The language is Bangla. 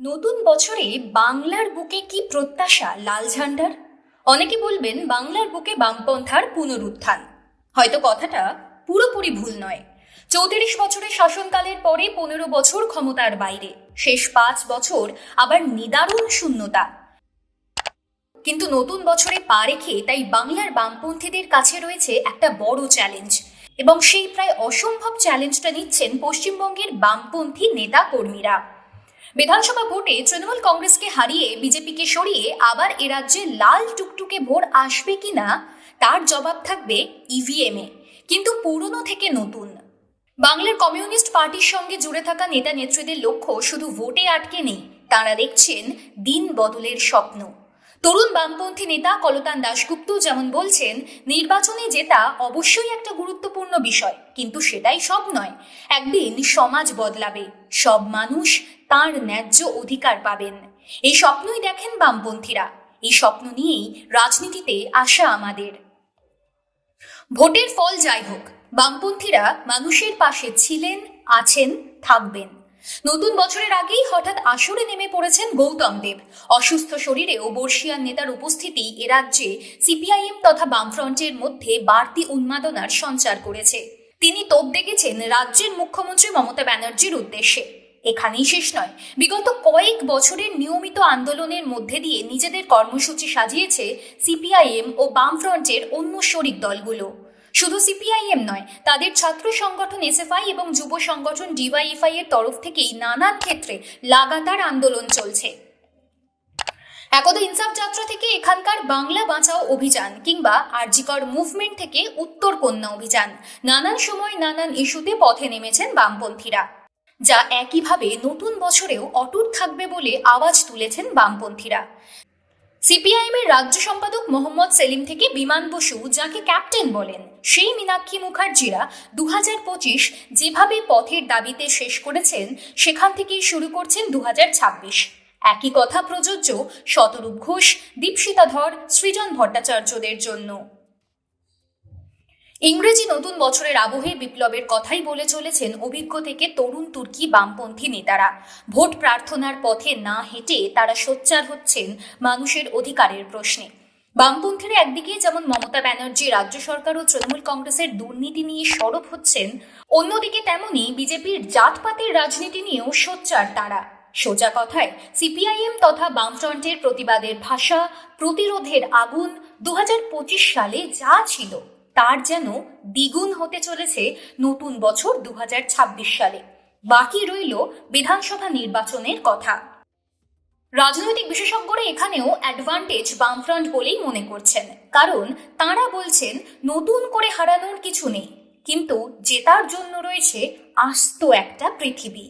নতুন বছরে বাংলার বুকে কি প্রত্যাশা লাল ঝান্ডার? অনেকে বলবেন বাংলার বুকে বামপন্থার পুনরুত্থান। হয়তো কথাটা পুরোপুরি ভুল নয়। 34 বছরের শাসনকালের পরে 15 বছর ক্ষমতার বাইরে, শেষ 5 বছর আবার নিদারুণ শূন্যতা। কিন্তু নতুন বছরে পা রেখে তাই বাংলার বামপন্থীদের কাছে রয়েছে একটা বড় চ্যালেঞ্জ, এবং সেই প্রায় অসম্ভব চ্যালেঞ্জটা নিচ্ছেন পশ্চিমবঙ্গের বামপন্থী নেতা কর্মীরা। বিধানসভা ভোটে তৃণমূল কংগ্রেসকে হারিয়ে বিজেপিকে সরিয়ে আবার এ রাজ্যে লাল টুকটুকে ভোট আসবে কিনা তার জবাব থাকবে ইভিএমে, কিন্তু পুরনো থেকে নতুন। বাংলার কমিউনিস্ট পার্টির সঙ্গে জুড়ে থাকা নেতা নেত্রীদের লক্ষ্য শুধু ভোটে আটকে নেই, তাঁরা দেখছেন দিন বদলের স্বপ্ন। তরুণ বামপন্থী নেতা কলতান দাশগুপ্ত যেমন বলছেন, নির্বাচনে জেতা অবশ্যই একটা গুরুত্বপূর্ণ বিষয়, কিন্তু সেটাই সব নয়। একদিন সমাজ বদলাবে, সব মানুষ তার ন্যায্য অধিকার পাবেন। এই স্বপ্নই দেখেন বামপন্থীরা। এই স্বপ্ন নিয়েই রাজনীতিতে আসা আমাদের। ভোটের ফল যাই হোক, বামপন্থীরা মানুষের পাশে ছিলেন, আছেন, থাকবেন। নতুন বছরের আগেই হঠাৎ আসরে নেমে পড়েছেন গৌতম দেব। অসুস্থ শরীরেও বর্ষিয়ান নেতার উপস্থিতি এ রাজ্যে সিপিআইএম তথা বামফ্রন্টের মধ্যে বাড়তি উন্মাদনার সঞ্চার করেছে। তিনি তোপ দেখেছেন রাজ্যের মুখ্যমন্ত্রী মমতা ব্যানার্জির উদ্দেশ্যে। এখানেই শেষ নয়, বিগত কয়েক বছরের নিয়মিত আন্দোলনের মধ্যে দিয়ে নিজেদের কর্মসূচি সাজিয়েছে সিপিআইএম ও বামফ্রন্টের অন্য শরিক দলগুলো। শুধু সিপিআইএম নয়, তাদের ছাত্র সংগঠন এসএফআই এবং যুব সংগঠন ডিওয়াইএফআই এর তরফ থেকেই নানান ক্ষেত্রে লাগাতার আন্দোলন চলছে। একদা ইনসাফ যাত্রা থেকে এখানকার বাংলা বাঁচাও অভিযান, কিংবা আরজিকর মুভমেন্ট থেকে উত্তর কন্যা অভিযান, নানান সময় নানান ইস্যুতে পথে নেমেছেন বামপন্থীরা, যা একইভাবে নতুন বছরেও অটুট থাকবে বলে আওয়াজ তুলেছেন বামপন্থীরা। সিপিআইএম এর রাজ্য সম্পাদক মোহাম্মদ সেলিম থেকে বিমান বসু, যাকে ক্যাপ্টেন বলেন, সেই মীনাক্ষী মুখার্জিরা 2025 যেভাবে পথের দাবিতে শেষ করেছেন, সেখান থেকেই শুরু করছেন 2026। একই কথা প্রযোজ্য শতরূপ ঘোষ, দীপশিতা ধর, সৃজন ভট্টাচার্যদের জন্য। ইংরেজি নতুন বছরের আবহে বিপ্লবের কথাই বলে চলেছেন অভিজ্ঞ থেকে তরুণ তুর্কি বামপন্থী নেতারা। ভোট প্রার্থনার পথে না হেঁটে তারা সোচ্চার হচ্ছেন মানুষের অধিকারের প্রশ্নে। বামপন্থীরা একদিকে যেমন মমতা ব্যানার্জি, রাজ্য সরকার ও তৃণমূল কংগ্রেসের দুর্নীতি নিয়ে সরব হচ্ছেন, অন্যদিকে তেমনি বিজেপির জাতপাতের রাজনীতি নিয়েও সোচ্চার তারা। সোজা কথায় সিপিআইএম তথা বামফ্রন্টের প্রতিবাদের ভাষা, প্রতিরোধের আগুন 2025 সালে যা ছিল তার যেন দ্বিগুণ হতে চলেছে নতুন বছর 2026 সালে। বাকি রইল বিধানসভা নির্বাচনের কথা। রাজনৈতিক বিশেষজ্ঞরা এখানেও অ্যাডভান্টেজ বামফ্রন্ট বলেই মনে করছেন, কারণ তাঁরা বলছেন নতুন করে হারানোর কিছু নেই, কিন্তু জেতার জন্য রয়েছে আস্ত একটা পৃথিবী।